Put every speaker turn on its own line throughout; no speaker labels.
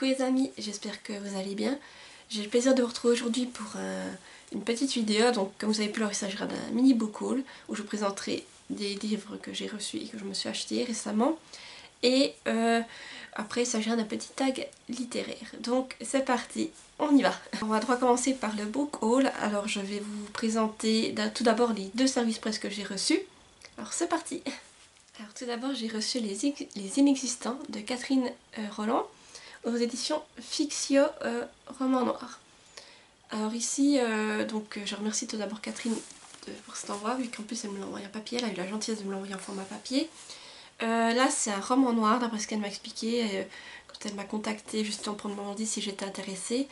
Coucou les amis, j'espère que vous allez bien. J'ai le plaisir de vous retrouver aujourd'hui pour une petite vidéo. Donc comme vous avez pu le voir, il s'agira d'un mini book haul où je vous présenterai des livres que j'ai reçus et que je me suis acheté récemment. Et après il s'agira d'un petit tag littéraire. Donc c'est parti, on y va. On va droit commencer par le book haul. Alors je vais vous présenter tout d'abord les 2 services presse que j'ai reçus. Alors c'est parti. Alors tout d'abord j'ai reçu les Inexistants de Catherine Roland aux éditions Fictio Roman Noir. Alors ici, je remercie tout d'abord Catherine pour cet envoi, vu qu'en plus elle me l'a envoyé en papier, elle a eu la gentillesse de me l'envoyer en format papier. Là c'est un roman noir d'après ce qu'elle m'a expliqué quand elle m'a contacté justement pour me demander si j'étais intéressée.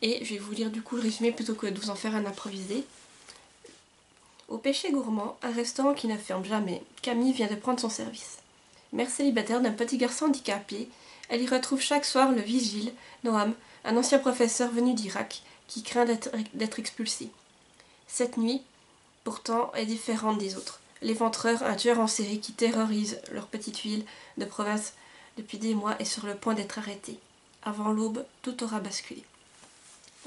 Et je vais vous lire du coup le résumé plutôt que de vous en faire un improvisé. Au Péché Gourmand, un restaurant qui ne ferme jamais, Camille vient de prendre son service. Mère célibataire d'un petit garçon handicapé, elle y retrouve chaque soir le vigile, Noam, un ancien professeur venu d'Irak, qui craint d'être expulsé. Cette nuit, pourtant, est différente des autres. L'éventreur, un tueur en série qui terrorise leur petite ville de province depuis des mois, est sur le point d'être arrêté. Avant l'aube, tout aura basculé.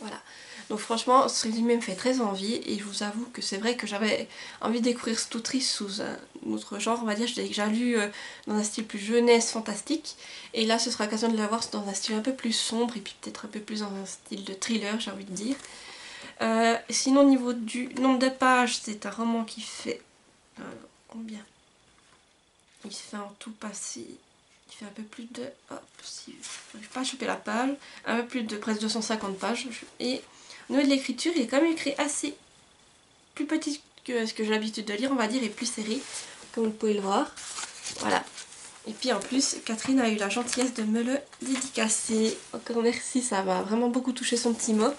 Voilà. Donc franchement, ce résumé me fait très envie et je vous avoue que c'est vrai que j'avais envie de découvrir cette autrice sous un autre genre, on va dire. Je l'ai déjà lu dans un style plus jeunesse, fantastique. Et là, ce sera l'occasion de la voir dans un style un peu plus sombre et puis peut-être un peu plus dans un style de thriller, j'ai envie de dire. Sinon, au niveau du nombre de pages, c'est un roman qui fait... combien? Il fait en tout passer... Il fait un peu plus de... Hop, si je n'arrive pas à choper la page. Un peu plus de presque 250 pages. Et au niveau de l'écriture, il est quand même écrit assez plus petit que ce que j'ai l'habitude de lire, on va dire, et plus serré, comme vous pouvez le voir. Voilà. Et puis en plus, Catherine a eu la gentillesse de me le dédicacer. Encore merci, ça m'a vraiment beaucoup touché son petit mot.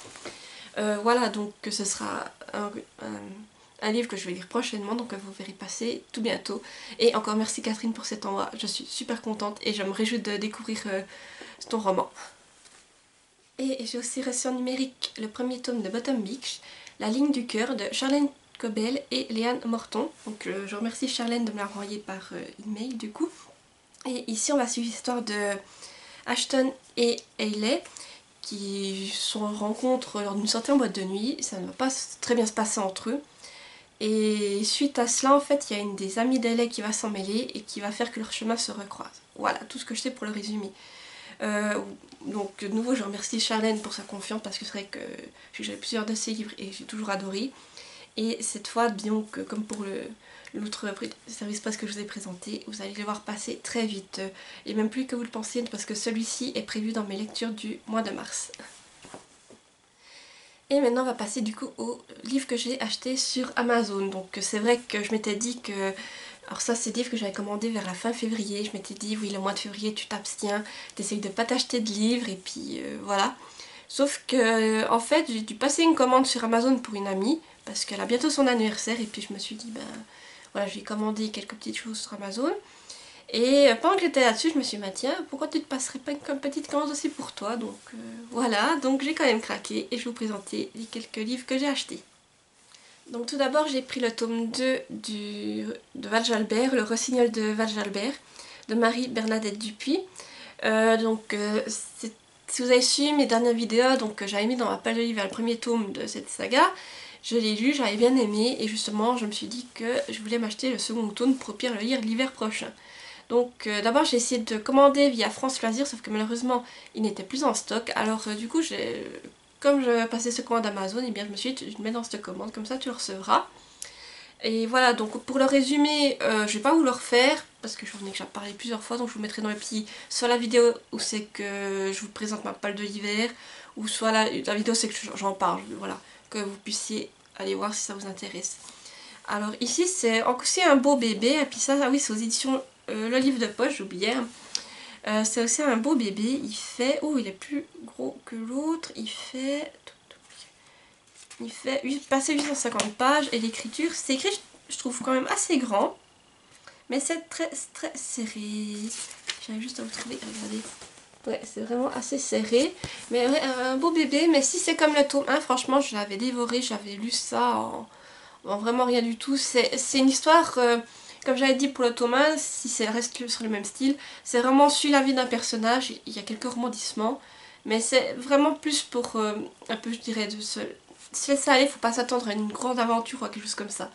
Voilà, donc ce sera un livre que je vais lire prochainement, donc vous verrez passer tout bientôt. Et encore merci Catherine pour cet envoi, je suis super contente et je me réjouis de découvrir ton roman. Et j'ai aussi reçu en numérique le premier tome de Bottom Beach, La ligne du cœur de Charlène Cobel et Léane Morton. Donc je remercie Charlène de me la renvoyer par email du coup. Et ici on va suivre l'histoire de Ashton et Hayley qui se rencontrent lors d'une sortie en boîte de nuit. Ça ne va pas très bien se passer entre eux. Et suite à cela, en fait, il y a une des amies d'Hayley qui va s'en mêler et qui va faire que leurs chemins se recroisent. Voilà, tout ce que je sais pour le résumé. Donc de nouveau, je remercie Charlène pour sa confiance parce que c'est vrai que j'ai plusieurs de ses livres et j'ai toujours adoré. Et cette fois, donc, comme pour l'autre service presse que je vous ai présenté, vous allez le voir passer très vite. Et même plus que vous le pensiez parce que celui-ci est prévu dans mes lectures du mois de mars. Et maintenant on va passer du coup au livre que j'ai acheté sur Amazon. Donc c'est vrai que je m'étais dit que... Alors ça c'est des livres que j'avais commandé vers la fin février. Je m'étais dit oui, le mois de février tu t'abstiens, t'essayes de pas t'acheter de livres et puis voilà. Sauf que en fait j'ai dû passer une commande sur Amazon pour une amie parce qu'elle a bientôt son anniversaire et puis je me suis dit ben voilà, je vais commander quelques petites choses sur Amazon. Et pendant que j'étais là-dessus, je me suis dit, tiens, pourquoi tu ne te passerais pas une petite commande aussi pour toi? Donc voilà, donc j'ai quand même craqué et je vais vous présenter les quelques livres que j'ai achetés. Donc tout d'abord, j'ai pris le tome 2 de Val Jalbert, Le Rossignol de Val Jalbert, de Marie-Bernadette Dupuis. Si vous avez suivi mes dernières vidéos, donc j'avais mis dans ma pile de livres le premier tome de cette saga. Je l'ai lu, j'avais bien aimé et justement, je me suis dit que je voulais m'acheter le second tome pour au pire le lire l'hiver prochain. Donc d'abord j'ai essayé de commander via France Loisirs, sauf que malheureusement il n'était plus en stock. Alors du coup comme je passais ce commande Amazon, et bien je me suis dit je mets dans cette commande, comme ça tu le recevras. Et voilà, donc pour le résumé, je vais pas vous le refaire parce que j'en ai déjà parlé plusieurs fois, donc je vous mettrai dans les petits, soit la vidéo où c'est que je vous présente ma palle de l'hiver, ou soit la vidéo c'est que j'en parle, voilà, que vous puissiez aller voir si ça vous intéresse. Alors ici c'est aussi un beau bébé, et puis ça, ah oui, c'est aux éditions Le Livre de Poche, j'oubliais. C'est aussi un beau bébé, il fait... Oh, il est plus gros que l'autre, il fait passer 850 pages, et l'écriture, c'est écrit, je trouve quand même assez grand, mais c'est très serré. J'arrive juste à vous trouver, regardez. Ouais, c'est vraiment assez serré, mais ouais, un beau bébé, mais si c'est comme le tome 1, franchement, je l'avais dévoré, j'avais lu ça en vraiment rien du tout. C'est une histoire, comme j'avais dit pour le tome 1, si ça reste sur le même style, c'est vraiment suit la vie d'un personnage, il y a quelques rebondissements, Mais c'est vraiment plus pour un peu, je dirais, de se laisser aller. Faut pas s'attendre à une grande aventure ou à quelque chose comme ça.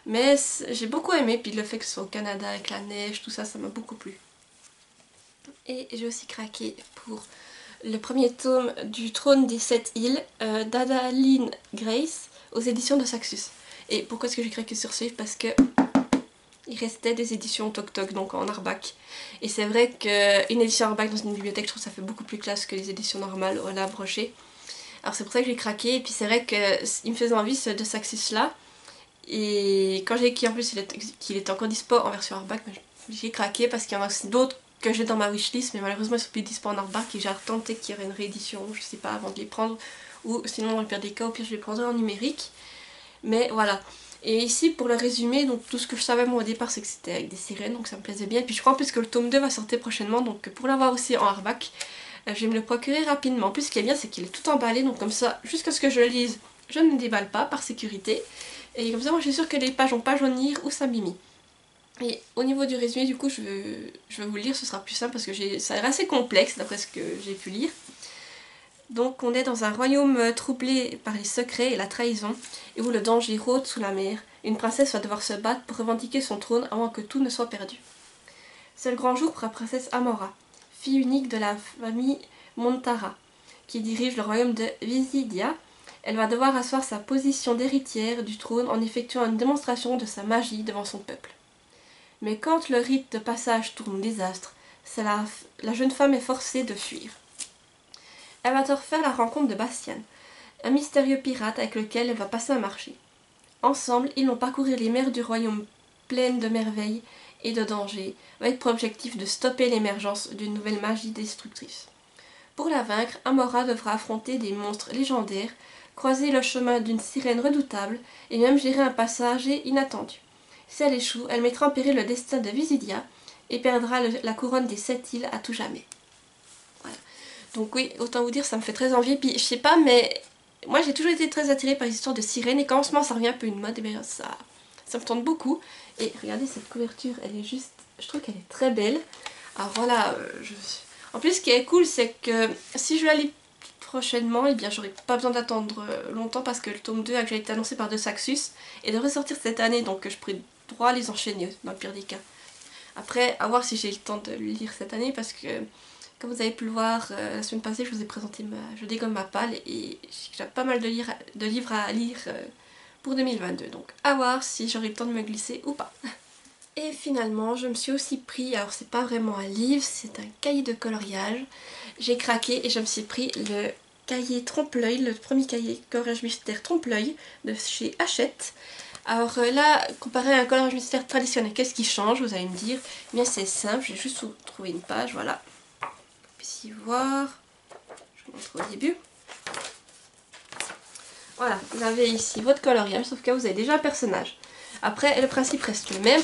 Mais j'ai beaucoup aimé, puis le fait que ce soit au Canada avec la neige, tout ça, ça m'a beaucoup plu. Et j'ai aussi craqué pour le premier tome du Trône des 7 îles d'Adaline Grace aux éditions de Saxus. Et pourquoi est-ce que j'ai craqué sur ce livre? Parce que il restait des éditions Toc Toc, donc en hardback. Et c'est vrai qu'une édition hardback dans une bibliothèque, je trouve que ça fait beaucoup plus classe que les éditions normales au la brochée. Alors c'est pour ça que j'ai craqué, et puis c'est vrai qu'il me faisait envie ce de Saxus là. Et quand j'ai écrit en plus qu'il était encore dispo en version hardback, j'ai craqué parce qu'il y en a aussi d'autres que j'ai dans ma wishlist, mais malheureusement ils sont plus dispo en hardback et j'ai tenté qu'il y aurait une réédition, je sais pas, avant de les prendre, ou sinon dans le pire des cas, au pire je les prendrai en numérique. Mais voilà. Et ici pour le résumé, donc tout ce que je savais moi au départ c'est que c'était avec des sirènes, donc ça me plaisait bien. Et puis je crois en plus que le tome 2 va sortir prochainement, donc pour l'avoir aussi en hardback, je vais me le procurer rapidement. En plus ce qui est bien c'est qu'il est tout emballé, donc comme ça, jusqu'à ce que je le lise, je ne le déballe pas par sécurité. Et comme ça moi je suis sûre que les pages vont pas jaunir ou s'abîmer. Et au niveau du résumé du coup je vais vous le lire, ce sera plus simple parce que ça a l'air assez complexe d'après ce que j'ai pu lire. Donc on est dans un royaume troublé par les secrets et la trahison, et où le danger rôde sous la mer. Une princesse va devoir se battre pour revendiquer son trône avant que tout ne soit perdu. C'est le grand jour pour la princesse Amora, fille unique de la famille Montara, qui dirige le royaume de Visidia. Elle va devoir asseoir sa position d'héritière du trône en effectuant une démonstration de sa magie devant son peuple. Mais quand le rite de passage tourne au désastre, la jeune femme est forcée de fuir. Elle va faire la rencontre de Bastian, un mystérieux pirate avec lequel elle va passer un marché. Ensemble, ils vont parcourir les mers du royaume pleines de merveilles et de dangers, avec pour objectif de stopper l'émergence d'une nouvelle magie destructrice. Pour la vaincre, Amora devra affronter des monstres légendaires, croiser le chemin d'une sirène redoutable et même gérer un passager inattendu. Si elle échoue, elle mettra en péril le destin de Visidia et perdra la couronne des 7 îles à tout jamais. Voilà. Donc oui, autant vous dire, ça me fait très envie. Puis je sais pas, mais moi j'ai toujours été très attirée par les histoires de sirènes et quand en ce moment ça revient un peu une mode, et bien ça me tente beaucoup. Et regardez cette couverture, elle est juste, je trouve qu'elle est très belle. Alors voilà, en plus ce qui est cool c'est que si je la lis prochainement, et bien j'aurai pas besoin d'attendre longtemps parce que le tome 2 a déjà été annoncé par De Saxus et devrait sortir cette année, donc je pourrai droit à les enchaîner dans le pire des cas. Après, à voir si j'ai le temps de le lire cette année parce que comme vous avez pu le voir la semaine passée, je vous ai présenté je dégomme ma palle et j'ai pas mal de livres à lire pour 2022. Donc à voir si j'aurai le temps de me glisser ou pas. Et finalement, je me suis aussi pris, alors c'est pas vraiment un livre, c'est un cahier de coloriage. J'ai craqué et je me suis pris le cahier Trompe-l'œil, le premier cahier coloriage mystère Trompe-l'œil de chez Hachette. Alors là, comparé à un coloriage mystère traditionnel, qu'est-ce qui change, vous allez me dire? Eh bien c'est simple, j'ai juste trouvé une page, voilà. Ici voir, je vous montre au début. Voilà, vous avez ici votre coloriage, sauf que vous avez déjà un personnage. Après, le principe reste le même.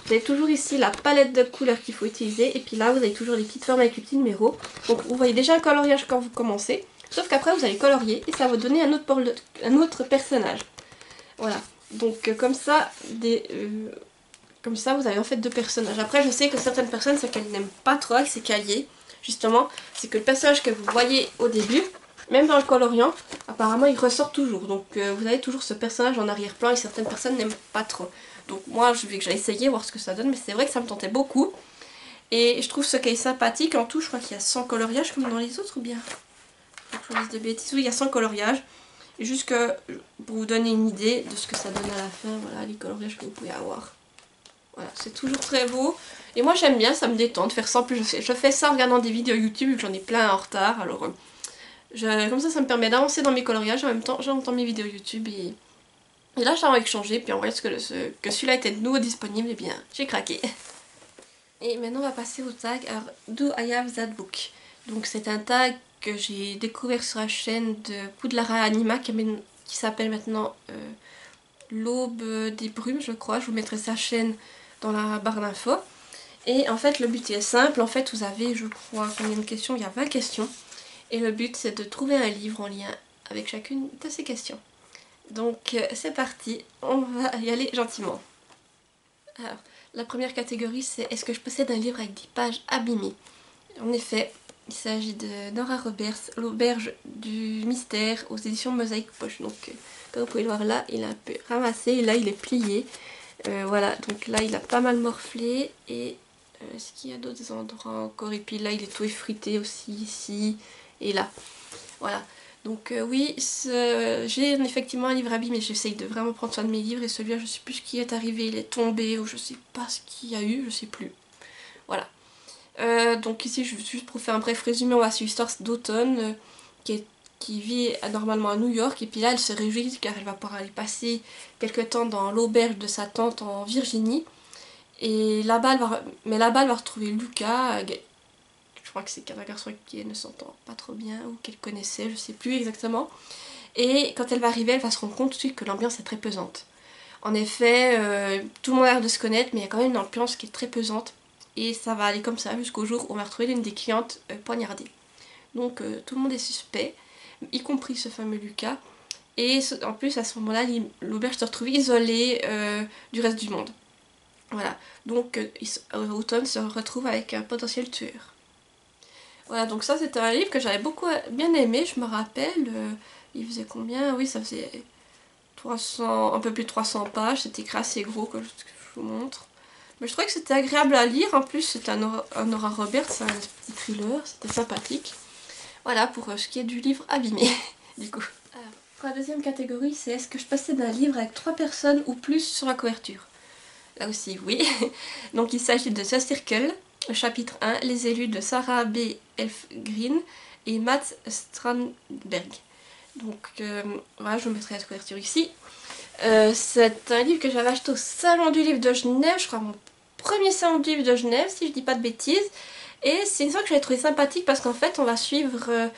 Vous avez toujours ici la palette de couleurs qu'il faut utiliser. Et puis là, vous avez toujours les petites formes avec les petits numéros. Donc vous voyez déjà un coloriage quand vous commencez. Sauf qu'après, vous allez colorier et ça va vous donner un autre personnage. Voilà. Donc comme ça, vous avez en fait deux personnages. Après, je sais que certaines personnes, ce qu'elles n'aiment pas trop avec ces cahiers, justement, c'est que le personnage que vous voyez au début, même dans le coloriant, apparemment il ressort toujours. Donc vous avez toujours ce personnage en arrière-plan et certaines personnes n'aiment pas trop. Donc moi je vais que j'aille essayer, voir ce que ça donne, mais c'est vrai que ça me tentait beaucoup. Et je trouve ce cahier sympathique. En tout, je crois qu'il y a 100 coloriages comme dans les autres ou bien faut que je dise de bêtises. Oui, il y a 100 coloriages. Et juste que, pour vous donner une idée de ce que ça donne à la fin, voilà les coloriages que vous pouvez avoir. Voilà, c'est toujours très beau. Et moi j'aime bien, ça me détend de faire ça. En plus je fais ça en regardant des vidéos YouTube vu que j'en ai plein en retard. Alors comme ça me permet d'avancer dans mes coloriages. En même temps j'entends mes vidéos YouTube et là j'ai envie de changer. Puis en voyant que celui-là était de nouveau disponible, et bien j'ai craqué. Et maintenant on va passer au tag. Alors, Do I Have That Book? Donc c'est un tag que j'ai découvert sur la chaîne de Poudlara Anima qui s'appelle maintenant l'Aube des Brumes, je crois. Je vous mettrai sa chaîne dans la barre d'infos. Et en fait le but est simple. En fait vous avez, je crois, combien de questions? Il y a 20 questions. Et le but c'est de trouver un livre en lien avec chacune de ces questions. Donc c'est parti, on va y aller gentiment. Alors, la première catégorie c'est: est-ce que je possède un livre avec des pages abîmées? En effet, Il s'agit de Nora Roberts, l'auberge du mystère aux éditions Mosaïque Poche. Donc comme vous pouvez le voir là, il est un peu ramassé et là il est plié. Voilà, donc là il a pas mal morflé et est-ce qu'il y a d'autres endroits encore? Et puis là il est tout effrité aussi ici et là. Voilà. Donc oui, j'ai effectivement un livre abîmé, j'essaye de vraiment prendre soin de mes livres et celui-là je sais plus ce qui est arrivé, il est tombé ou je sais pas ce qu'il y a eu, je sais plus. Voilà. Donc ici, juste pour faire un bref résumé, on va suivre l'histoire d'automne qui vit normalement à New York. Et puis là, elle se réjouit car elle va pouvoir aller passer quelques temps dans l'auberge de sa tante en Virginie. Et là-bas, elle va retrouver Lucas. Je crois que c'est un garçon qui ne s'entend pas trop bien ou qu'elle connaissait, je sais plus exactement. Et quand elle va arriver, elle va se rendre compte tout de suite que l'ambiance est très pesante. En effet, tout le monde a l'air de se connaître, mais il y a quand même une ambiance qui est très pesante. Et ça va aller comme ça jusqu'au jour où on va retrouver l'une des clientes poignardée. Donc tout le monde est suspect, y compris ce fameux Lucas. Et en plus à ce moment-là, l'auberge se retrouve isolée du reste du monde. Voilà, donc Autumn se retrouve avec un potentiel tueur. Voilà, donc ça c'était un livre que j'avais beaucoup bien aimé, je me rappelle. Il faisait combien? Oui, ça faisait 300, un peu plus de 300 pages, c'était écrit assez gros que je vous montre. Mais je trouvais que c'était agréable à lire, en plus c'était un Nora Roberts, c'est un petit thriller, c'était sympathique. Voilà pour ce qui est du livre abîmé, du coup. Alors, pour la deuxième catégorie, c'est est-ce que je passais d'un livre avec 3 personnes ou plus sur la couverture? Là aussi, oui. Donc il s'agit de The Circle, chapitre 1, les élus de Sarah B. Elfgreen et Matt Strandberg. Donc voilà, je vous mettrai la couverture ici. C'est un livre que j'avais acheté au salon du livre de Genève, je crois mon premier salon du livre de Genève, si je dis pas de bêtises. Et c'est une histoire que j'avais trouvé sympathique parce qu'en fait on va suivre,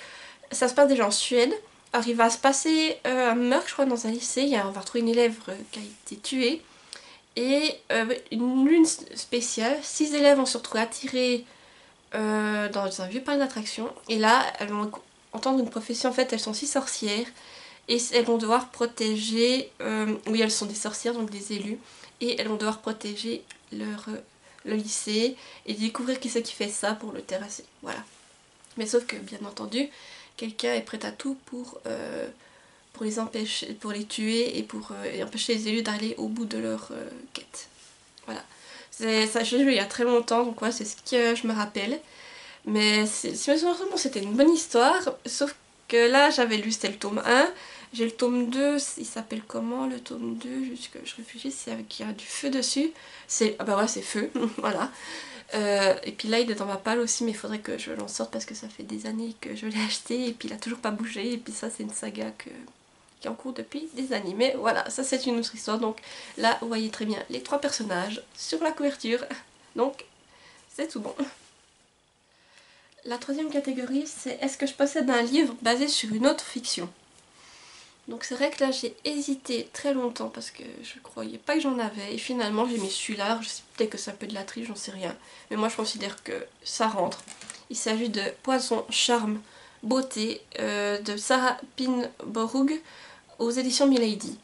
ça se passe déjà en Suède. Alors il va se passer un meurtre, je crois, dans un lycée, on va retrouver une élève qui a été tuée. Et une lune spéciale, 6 élèves vont se retrouver attirés dans un vieux parc d'attractions. Et là, elles vont entendre une prophétie, en fait, elles sont 6 sorcières. Et elles vont devoir protéger, oui elles sont des sorcières, donc des élus. Et elles vont devoir protéger le lycée et découvrir qui c'est qui fait ça pour le terrasser. Voilà. Mais sauf que, bien entendu, quelqu'un est prêt à tout pour les empêcher, pour les tuer et pour empêcher les élus d'aller au bout de leur quête. Voilà. Ça, j'ai lu il y a très longtemps, donc voilà, c'est ce que je me rappelle. Mais si me souviens, c'était une bonne histoire, sauf que là, j'avais lu, c'était le tome 1. J'ai le tome 2, il s'appelle comment le tome 2? Juste que je réfléchis, c'est avec il y a du feu dessus. Ah bah ouais, c'est feu, voilà. Et puis là il est dans ma palle aussi, mais il faudrait que je l'en sorte parce que ça fait des années que je l'ai acheté et puis il a toujours pas bougé. Et puis ça c'est une saga qui est en cours depuis des années. Mais voilà, ça c'est une autre histoire. Donc là vous voyez très bien les 3 personnages sur la couverture. Donc c'est tout bon. La troisième catégorie c'est est-ce que je possède un livre basé sur une autre fiction? Donc c'est vrai que là j'ai hésité très longtemps parce que je croyais pas que j'en avais et finalement j'ai mis celui-là. Je sais peut-être que c'est un peu de la triche, j'en sais rien, mais moi je considère que ça rentre. Il s'agit de Poison, Charme, Beauté de Sarah Pinborough aux éditions Milady.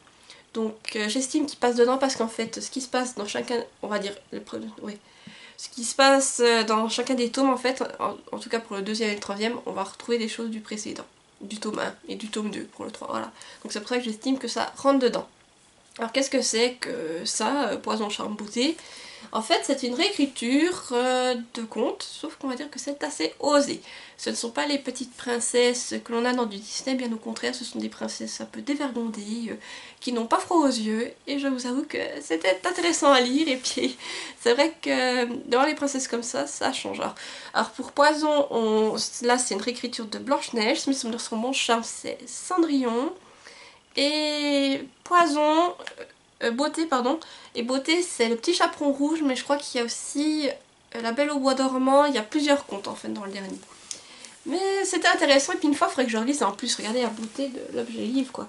Donc j'estime qu'il passe dedans parce qu'en fait ce qui se passe dans chacun, on va dire, ce qui se passe dans chacun des tomes en fait, en tout cas pour le deuxième et le troisième, on va retrouver des choses du précédent. Du tome 1 et du tome 2 pour le 3, voilà. Donc c'est pour ça que j'estime que ça rentre dedans. Alors qu'est-ce que c'est que ça, Poison, Charme, Beauté? En fait c'est une réécriture de contes, sauf qu'on va dire que c'est assez osé. Ce ne sont pas les petites princesses que l'on a dans du Disney, bien au contraire, ce sont des princesses un peu dévergondées, qui n'ont pas froid aux yeux, et je vous avoue que c'était intéressant à lire, et puis c'est vrai que dans les princesses comme ça change. Alors pour Poison, là c'est une réécriture de Blanche-Neige, mais son bon charme c'est Cendrillon, et Poison, Beauté pardon, et Beauté c'est le petit chaperon rouge, mais je crois qu'il y a aussi La Belle au bois dormant, il y a plusieurs contes en fait dans le dernier. Mais c'était intéressant et puis une fois il faudrait que je relise, et en plus regardez la beauté de l'objet livre quoi.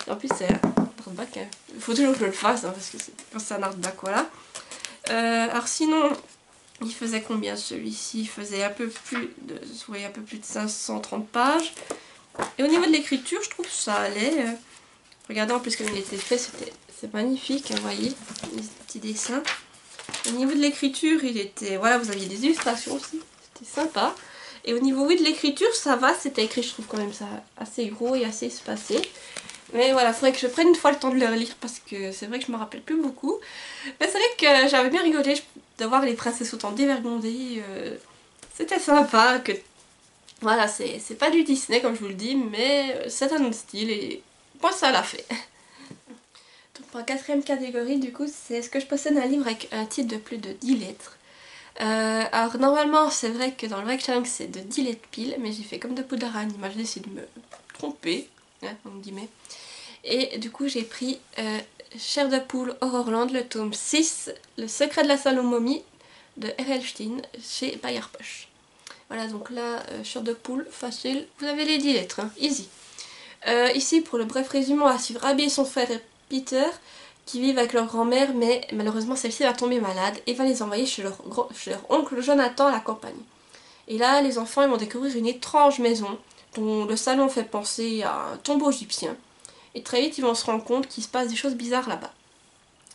Et en plus c'est un hardback, hein. Il faut toujours que je le fasse hein, parce que c'est un hardback, voilà. Alors sinon il faisait combien celui-ci? Il faisait un peu plus de, vous voyez, un peu plus de 530 pages. Et au niveau de l'écriture je trouve que ça allait. Regardez en plus comme il était fait, c'est magnifique, hein, vous voyez, les petits dessins. Au niveau de l'écriture il était, voilà, vous aviez des illustrations aussi, c'était sympa. Et au niveau oui de l'écriture ça va, c'était écrit je trouve quand même ça assez gros et assez espacé. Mais voilà, il faudrait que je prenne une fois le temps de le relire parce que c'est vrai que je me rappelle plus beaucoup. Mais c'est vrai que j'avais bien rigolé de voir les princesses autant dévergondées. C'était sympa. Que voilà, c'est pas du Disney comme je vous le dis, mais c'est un autre style et moi ça l'a fait. Donc pour la quatrième catégorie du coup, c'est est-ce que je possède un livre avec un titre de plus de 10 lettres. Alors normalement c'est vrai que dans le vrai challenge c'est de 10 lettres pile, mais j'ai fait comme de poudre à l'image, j'ai décidé de me tromper, hein, entre guillemets. Et du coup j'ai pris Chair de poule Horrorland, le tome 6, Le secret de la salle aux momies de R.L. Stine chez Bayard Poche. Voilà donc là, Chair de poule, facile, vous avez les 10 lettres, hein, easy. Ici pour le bref résumé, on va suivre Abby et son frère Peter qui vivent avec leur grand-mère, mais malheureusement celle-ci va tomber malade et va les envoyer chez leur oncle Jonathan à la campagne. Et là les enfants ils vont découvrir une étrange maison dont le salon fait penser à un tombeau égyptien. Et très vite ils vont se rendre compte qu'il se passe des choses bizarres là-bas.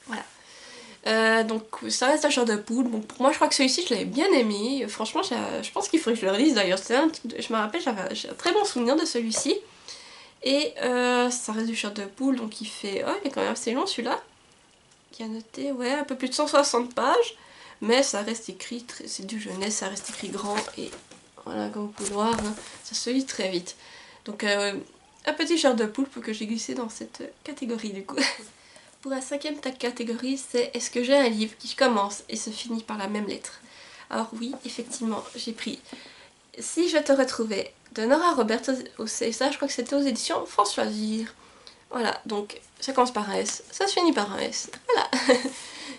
Voilà. Donc ça reste un Chair de poule. Bon, pour moi je crois que celui-ci je l'avais bien aimé. Franchement je pense qu'il faudrait que je le relise d'ailleurs. Je me rappelle j'ai un très bon souvenir de celui-ci. Et ça reste du Chair de poule donc il fait... Oh il est quand même assez long celui-là. Qui a noté ouais un peu plus de 160 pages. Mais ça reste écrit, c'est du jeunesse, ça reste écrit grand. Et voilà comme vous pouvez le voir, hein, ça se lit très vite. Donc un petit Chair de poule pour que j'ai glissé dans cette catégorie du coup. Pour la cinquième catégorie, c'est est-ce que j'ai un livre qui commence et se finit par la même lettre. Alors oui, effectivement, j'ai pris Si je te retrouvais de Nora Roberts au CSA, je crois que c'était aux éditions François Vire. Voilà, donc ça commence par un S, ça se finit par un S. Voilà,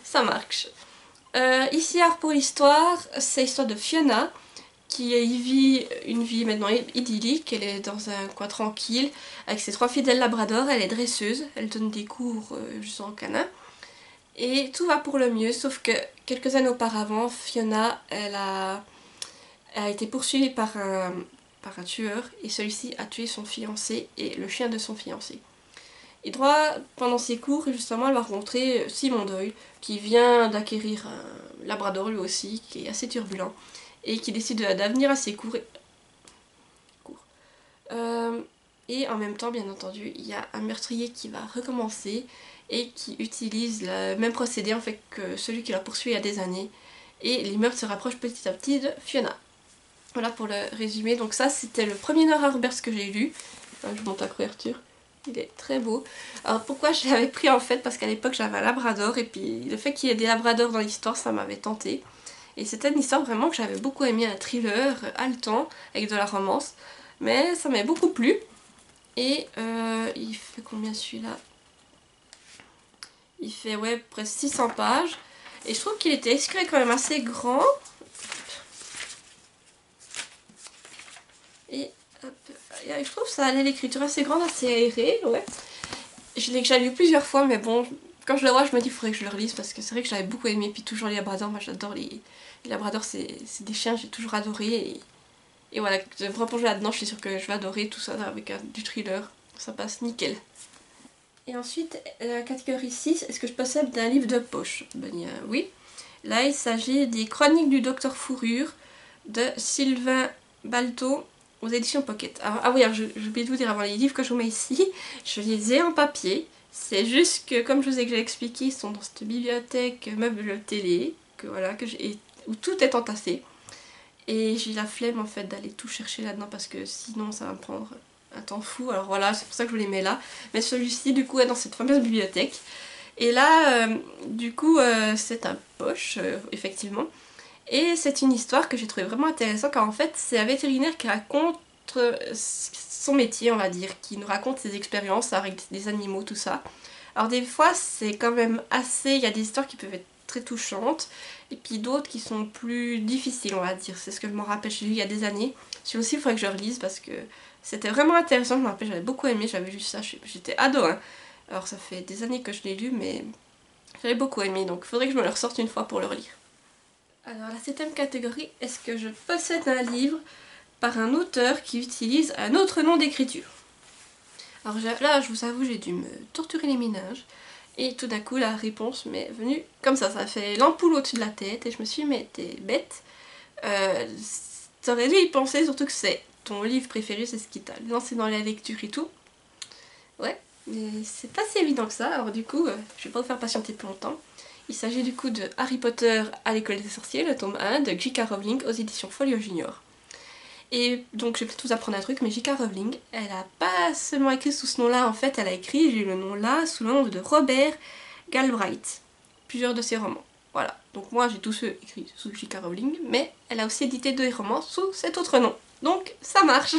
ça marche. Ici, alors pour l'histoire, c'est l'histoire de Fiona qui vit une vie maintenant idyllique. Elle est dans un coin tranquille avec ses 3 fidèles labradors. Elle est dresseuse, elle donne des cours juste en canin et tout va pour le mieux, sauf que quelques années auparavant Fiona elle a été poursuivie par un tueur et celui-ci a tué son fiancé et le chien de son fiancé. Et pendant ses cours, justement, elle va rencontrer Simon Doyle qui vient d'acquérir un labrador lui aussi, qui est assez turbulent et qui décide d'avenir à ses cours. Et en même temps, bien entendu, il y a un meurtrier qui va recommencer et qui utilise le même procédé en fait que celui qui l'a poursuivi il y a des années. Et les meurtres se rapprochent petit à petit de Fiona. Voilà pour le résumé. Donc ça, c'était le premier Nora Roberts que j'ai lu. Enfin, je monte la couverture. Il est très beau. Alors pourquoi je l'avais pris en fait? Parce qu'à l'époque j'avais un labrador et puis le fait qu'il y ait des labradors dans l'histoire ça m'avait tenté. Et c'était une histoire vraiment que j'avais beaucoup aimé, un thriller haletant avec de la romance. Mais ça m'avait beaucoup plu. Et il fait combien celui-là? Il fait ouais presque 600 pages. Et je trouve qu'il était écrit quand même assez grand. Et hop, je trouve ça allait l'écriture assez grande, assez aérée, ouais. Je l'ai déjà lu plusieurs fois, mais bon, quand je le vois, je me dis qu'il faudrait que je le relise parce que c'est vrai que j'avais beaucoup aimé. Puis toujours les labradors, moi j'adore les labradors, c'est des chiens, j'ai toujours adoré. Et voilà, je vais me replonger là-dedans, je suis sûre que je vais adorer tout ça avec du thriller. Ça passe nickel. Et ensuite, la catégorie 6, est-ce que je possède un livre de poche? Ben, oui. Là, il s'agit des Chroniques du Docteur Fourrure de Sylvain Balto aux éditions Pocket. Alors, ah oui, alors, je vais vous dire avant les livres que je vous mets ici, je les ai en papier. C'est juste que, comme je vous ai déjà expliqué, ils sont dans cette bibliothèque meuble télé, que voilà, où tout est entassé. Et j'ai la flemme en fait d'aller tout chercher là-dedans parce que sinon ça va me prendre un temps fou. Alors voilà, c'est pour ça que je vous les mets là. Mais celui-ci du coup est dans cette fameuse bibliothèque. Et là, du coup, c'est un poche, effectivement. Et c'est une histoire que j'ai trouvé vraiment intéressante car en fait c'est un vétérinaire qui raconte son métier on va dire, qui nous raconte ses expériences avec des animaux, tout ça. Alors des fois c'est quand même assez, il y a des histoires qui peuvent être très touchantes et puis d'autres qui sont plus difficiles on va dire, c'est ce que je me rappelle, j'ai lu il y a des années. Celui aussi il faudrait que je relise parce que c'était vraiment intéressant, je me rappelle j'avais beaucoup aimé, j'avais lu ça, j'étais ado hein. Alors ça fait des années que je l'ai lu mais j'avais beaucoup aimé donc il faudrait que je me le ressorte une fois pour le relire. Alors la 7ème catégorie, est-ce que je possède un livre par un auteur qui utilise un autre nom d'écriture? Alors là je vous avoue j'ai dû me torturer les méninges et tout d'un coup la réponse m'est venue comme ça fait l'ampoule au-dessus de la tête et je me suis dit mais t'es bête, t'aurais dû y penser, surtout que c'est ton livre préféré, c'est ce qui t'a lancé dans la lecture et tout. Ouais, mais c'est pas si évident que ça, alors du coup, je vais pas vous faire patienter plus longtemps. Il s'agit du coup de Harry Potter à l'école des sorciers, le tome 1 de J.K. Rowling aux éditions Folio Junior. Et donc je vais peut-être vous apprendre un truc, mais J.K. Rowling, elle a pas seulement écrit sous ce nom-là, en fait, elle a écrit, j'ai le nom là, sous le nom de Robert Galbraith, plusieurs de ses romans. Voilà, donc moi j'ai tous ceux écrits sous J.K. Rowling, mais elle a aussi édité 2 romans sous cet autre nom. Donc ça marche.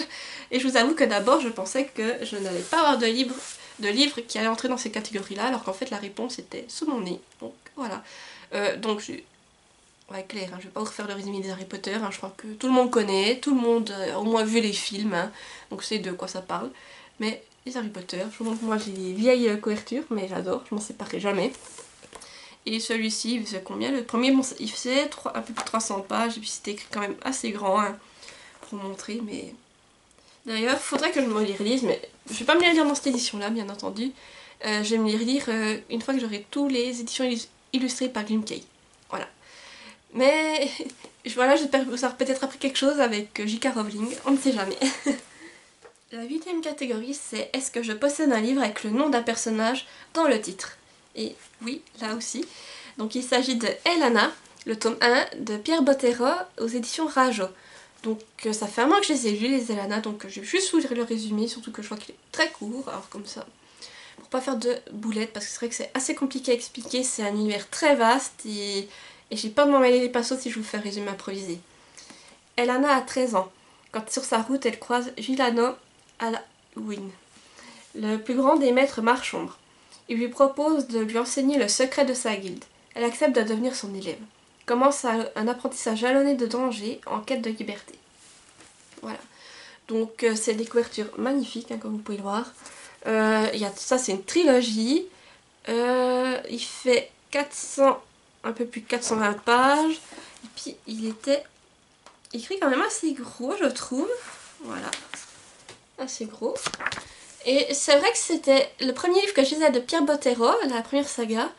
Et je vous avoue que d'abord je pensais que je n'allais pas avoir de livres qui allaient entrer dans ces catégories-là, alors qu'en fait la réponse était sous mon nez. Donc voilà. Donc je... Ouais, clair, hein, je vais pas vous refaire le résumé des Harry Potter, hein, je crois que tout le monde connaît, tout le monde a au moins vu les films, hein, donc c'est de quoi ça parle. Mais les Harry Potter, je vous montre, moi j'ai des vieilles couvertures, mais j'adore, je m'en séparerai jamais. Et celui-ci, il faisait combien? Le premier, bon, il faisait un peu plus de 300 pages, et puis c'était écrit quand même assez grand, hein, pour montrer, mais... D'ailleurs, il faudrait que je me les relise, mais je vais pas me les relire dans cette édition-là, bien entendu. Je vais me les relire une fois que j'aurai tous les éditions illustrées par Jim Kay. Voilà. Mais voilà, j'espère que vous aurez peut-être appris quelque chose avec J.K. Rowling, on ne sait jamais. La 8e catégorie, c'est est-ce que je possède un livre avec le nom d'un personnage dans le titre? Et oui, là aussi. Donc il s'agit de Elana, le tome 1 de Pierre Bottero aux éditions Rajo. Donc ça fait un mois que je les ai lus, les Elana, donc je vais juste vous lire le résumé, surtout que je vois qu'il est très court, alors comme ça, pour pas faire de boulettes, parce que c'est vrai que c'est assez compliqué à expliquer, c'est un univers très vaste, et j'ai peur de m'en mêler les pinceaux si je vous fais un résumé improvisé. Elana a 13 ans, quand sur sa route elle croise Gilano Alwyn, le plus grand des maîtres marche-ombre. Il lui propose de lui enseigner le secret de sa guilde. Elle accepte de devenir son élève. Commence un apprentissage jalonné de danger en quête de liberté. Voilà. Donc c'est des couvertures magnifiques, hein, comme vous pouvez le voir. Ça c'est une trilogie. Il fait 400, un peu plus de 420 pages. Et puis il était écrit quand même assez gros, je trouve. Voilà. Assez gros. Et c'est vrai que c'était le premier livre que je lisais de Pierre Bottero, la première saga.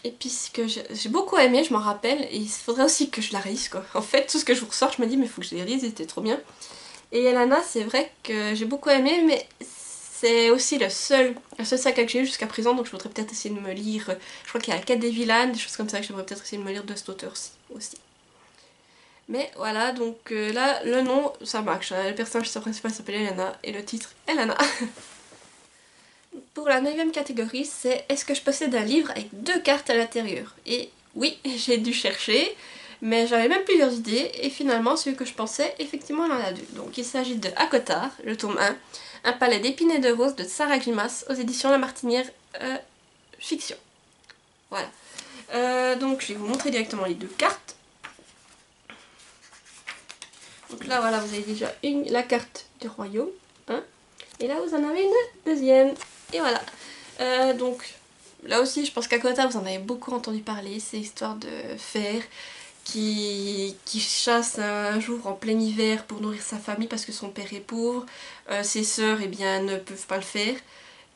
Et puis que j'ai beaucoup aimé, je m'en rappelle, et il faudrait aussi que je la relise quoi. En fait, tout ce que je vous ressors, je me dis mais il faut que je les relise, c'était trop bien. Et Elana, c'est vrai que j'ai beaucoup aimé, mais c'est aussi la seule saga que j'ai eu jusqu'à présent, donc je voudrais peut-être essayer de me lire, je crois qu'il y a la quête des vilaines, des choses comme ça, que j'aimerais peut-être essayer de me lire de cet auteur aussi. Mais voilà, donc là, le nom, ça marche, hein. Le personnage principal s'appelle Elana, et le titre, Elana. Pour la 9e catégorie, c'est est-ce que je possède un livre avec 2 cartes à l'intérieur? Et oui, j'ai dû chercher, mais j'avais même plusieurs idées, et finalement, celui que je pensais, effectivement, il en a 2. Donc il s'agit de Akotar, le tome 1, Un palais d'épines et de roses de Sarah Grimas, aux éditions La Martinière Fiction. Voilà. Donc je vais vous montrer directement les 2 cartes. Donc là, voilà, vous avez déjà la carte du royaume, hein, et là, vous en avez une deuxième. Et voilà. Donc, là aussi, je pense qu'Akotar, vous en avez beaucoup entendu parler. C'est l'histoire de fer qui chasse un jour en plein hiver pour nourrir sa famille parce que son père est pauvre. Ses sœurs, eh bien, ne peuvent pas le faire.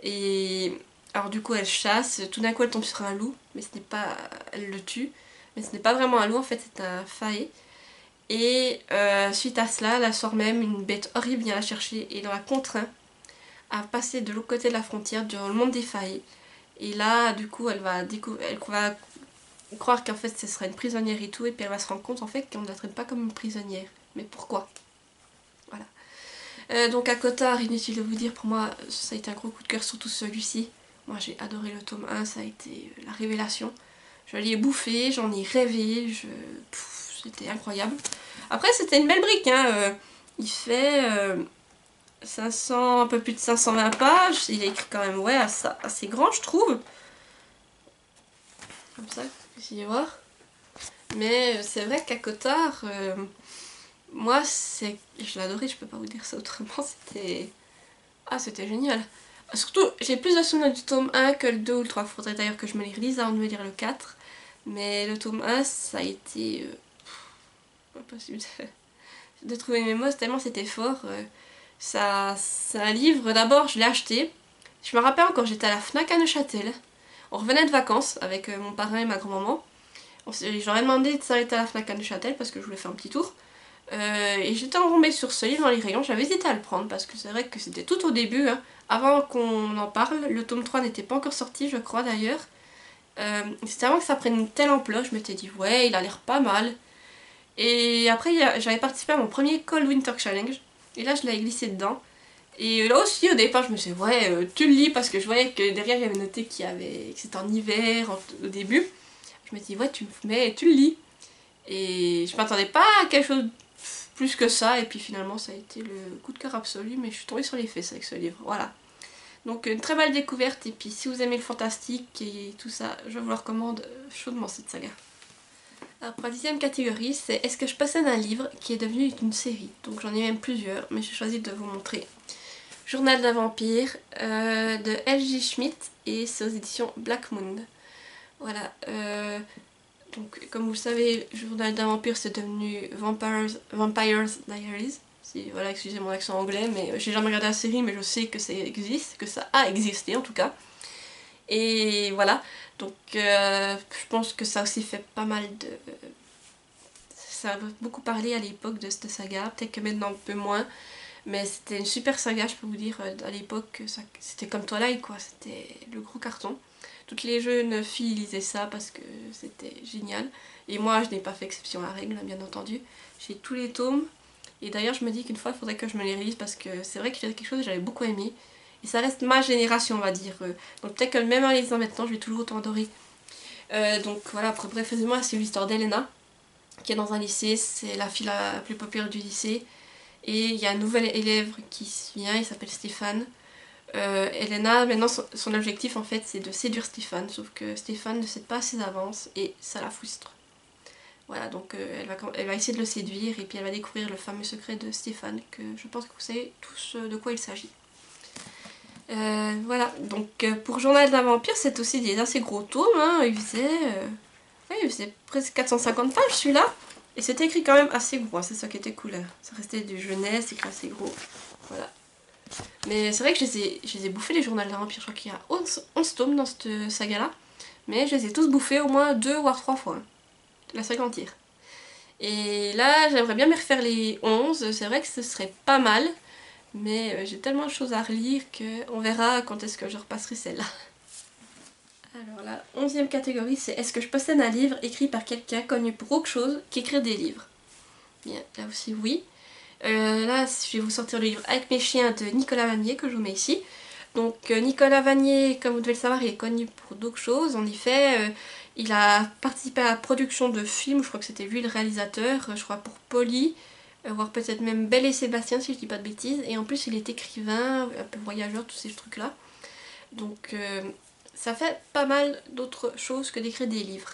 Et alors, du coup, elle chasse. Tout d'un coup, elle tombe sur un loup, mais ce n'est pas... Elle le tue. Mais ce n'est pas vraiment un loup, en fait, c'est un faé. Et suite à cela, la soir même, une bête horrible vient la chercher et la contraint à passer de l'autre côté de la frontière, dans le monde des failles. Et là, du coup, elle va croire qu'en fait, ce sera une prisonnière et tout, et puis elle va se rendre compte en fait qu'on ne la traite pas comme une prisonnière. Mais pourquoi? Voilà. Donc à Kotar, inutile de vous dire, pour moi, ça a été un gros coup de cœur, surtout celui-ci. Moi, j'ai adoré le tome 1, ça a été la révélation. Je l'ai bouffé, j'en ai rêvé, c'était incroyable. Après, c'était une belle brique, hein. Il fait 500, un peu plus de 520 pages. Il est écrit quand même, ouais, assez grand, je trouve. Comme ça, essayez de voir. Mais c'est vrai qu'à Kotar, moi, je l'adorais, je peux pas vous dire ça autrement. C'était génial. Surtout, j'ai plus de souvenirs du tome 1 que le 2 ou le 3. Faudrait d'ailleurs que je me les relise avant de me lire le 4. Mais le tome 1, ça a été... impossible de trouver mes mots, tellement c'était fort. C'est un livre, d'abord je l'ai acheté. Je me rappelle encore, j'étais à la Fnac à Neuchâtel. On revenait de vacances avec mon parrain et ma grand-maman. J'aurais demandé de s'arrêter à la Fnac à Neuchâtel parce que je voulais faire un petit tour. Et j'étais tombée sur ce livre dans les rayons, j'avais hésité à le prendre parce que c'est vrai que c'était tout au début, hein, avant qu'on en parle, le tome 3 n'était pas encore sorti je crois d'ailleurs. C'était avant que ça prenne une telle ampleur, je m'étais dit ouais il a l'air pas mal. Et après j'avais participé à mon premier Cold Winter Challenge, et là je l'avais glissé dedans. Et là aussi au départ je me suis dit ouais tu le lis parce que je voyais que derrière il y avait noté que c'était en hiver au début. Je me dis ouais tu le lis. Et je m'attendais pas à quelque chose plus que ça, et puis finalement ça a été le coup de cœur absolu, mais je suis tombée sur les fesses avec ce livre, voilà. Donc une très belle découverte, et puis si vous aimez le fantastique et tout ça, je vous le recommande chaudement cette saga. Alors pour la 10e catégorie, c'est est-ce que je possède un livre qui est devenu une série. Donc j'en ai même plusieurs, mais j'ai choisi de vous montrer Journal d'un vampire de L.J. Schmidt, et c'est aux éditions Black Moon. Voilà, donc comme vous le savez, Journal d'un vampire c'est devenu Vampires Diaries. Voilà, excusez mon accent anglais, mais j'ai jamais regardé la série, mais je sais que ça existe, que ça a existé en tout cas. Et voilà, donc je pense que ça a aussi fait pas mal de... Ça a beaucoup parlé à l'époque de cette saga, peut-être que maintenant un peu moins, mais c'était une super saga, je peux vous dire, à l'époque, c'était comme Twilight quoi, c'était le gros carton. Toutes les jeunes filles lisaient ça parce que c'était génial. Et moi, je n'ai pas fait exception à la règle, bien entendu. J'ai tous les tomes. Et d'ailleurs, je me dis qu'une fois, il faudrait que je me les relise parce que c'est vrai que c'est quelque chose que j'avais beaucoup aimé. Et ça reste ma génération, on va dire. Donc peut-être que même en les lisant maintenant, je vais toujours autant adorer. Donc voilà, bref, c'est l'histoire d'Elena, qui est dans un lycée. C'est la fille la plus populaire du lycée. Et il y a un nouvel élève qui vient, il s'appelle Stéphane. Elena, maintenant son objectif en fait c'est de séduire Stéphane, sauf que Stéphane ne cède pas à ses avances et ça la frustre. Voilà, donc elle va essayer de le séduire, et puis elle va découvrir le fameux secret de Stéphane, que je pense que vous savez tous de quoi il s'agit. Voilà, donc pour Journal d'un vampire, c'est aussi des assez gros tomes, hein. Il faisait presque 450 pages celui-là, et c'était écrit quand même assez gros, hein. C'est ça qui était cool, hein. Ça restait du jeunesse, écrit assez gros, voilà. Mais c'est vrai que je les ai bouffés les journaux d'un vampire, je crois qu'il y a 11 tomes dans cette saga là, mais je les ai tous bouffés au moins 2 voire 3 fois, hein, la saga entière. Et là j'aimerais bien me refaire les 11, c'est vrai que ce serait pas mal, mais j'ai tellement de choses à relire qu'on verra quand est-ce que je repasserai celle-là. Alors la 11e catégorie, c'est est-ce que je possède un livre écrit par quelqu'un connu pour autre chose qu'écrire des livres. Bien, là aussi oui. Là, je vais vous sortir le livre Avec mes chiens de Nicolas Vanier, que je vous mets ici. Donc Nicolas Vanier, comme vous devez le savoir, il est connu pour d'autres choses. En effet, il a participé à la production de films, je crois que c'était lui le réalisateur, je crois pour Polly, voire peut-être même Belle et Sébastien si je dis pas de bêtises. Et en plus il est écrivain, un peu voyageur, tous ces trucs-là. Donc ça fait pas mal d'autres choses que d'écrire des livres.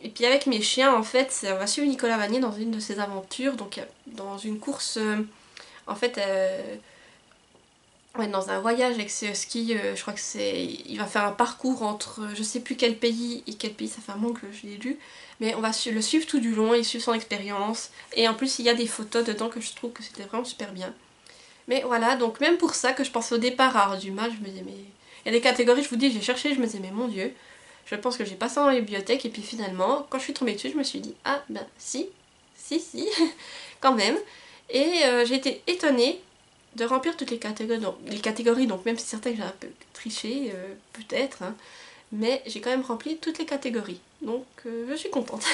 Et puis avec mes chiens en fait, on va suivre Nicolas Vanier dans une de ses aventures, donc dans une course, en fait, ouais, dans un voyage avec ses skis, je crois que il va faire un parcours entre je sais plus quel pays et quel pays, ça fait un moment que je l'ai lu, mais on va le suivre tout du long, et suivre son expérience, et en plus il y a des photos dedans que je trouve que c'était vraiment super bien. Mais voilà, donc même pour ça que je pensais au départ avoir du mal, je me disais mais... Il y a des catégories, je vous dis, j'ai cherché, je me disais mais mon dieu, je pense que j'ai passé dans la bibliothèque, et puis finalement, quand je suis tombée dessus, je me suis dit ah ben si, quand même. Et j'ai été étonnée de remplir toutes les catégories, donc même si certaines j'ai un peu triché, peut-être, hein, mais j'ai quand même rempli toutes les catégories, donc je suis contente.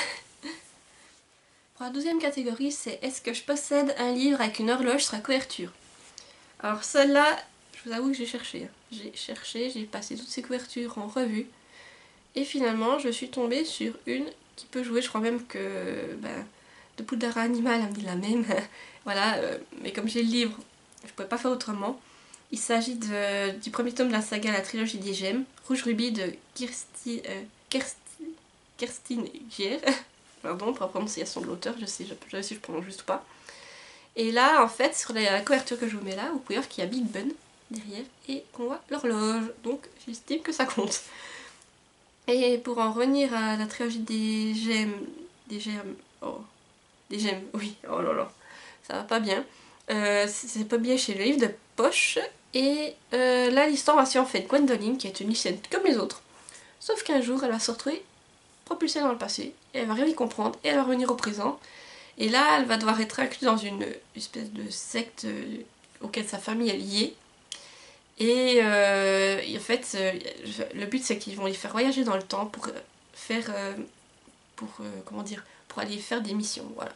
Pour la 12e catégorie, c'est est-ce que je possède un livre avec une horloge sur la couverture. Alors celle-là, je vous avoue que j'ai cherché. J'ai cherché, j'ai passé toutes ces couvertures en revue. Et finalement, je suis tombée sur une qui peut jouer. Je crois même que de Poudlard Animal a mis la même. Voilà, mais comme j'ai le livre, je ne pouvais pas faire autrement. Il s'agit du premier tome de la saga, la trilogie des gemmes, Rouge Rubis de Kerstin Gier. Pardon pour la prononciation de l'auteur, je sais si je prononce juste ou pas. Et là, en fait, sur la couverture que je vous mets là, vous pouvez voir qu'il y a Big Ben derrière et qu'on voit l'horloge. Donc, j'estime que ça compte. Et pour en revenir à la trilogie des gemmes, oui, oh là là, ça va pas bien. C'est pas bien chez le livre de poche. Et là, l'histoire va suivre en fait Gwendoline, qui est une lycéenne comme les autres. Sauf qu'un jour, elle va se retrouver propulsée dans le passé, et elle va rien y comprendre, et elle va revenir au présent. Et là, elle va devoir être inclue dans une espèce de secte auquel sa famille est liée. Et en fait, le but c'est qu'ils vont les faire voyager dans le temps pour faire, comment dire, pour aller faire des missions, voilà.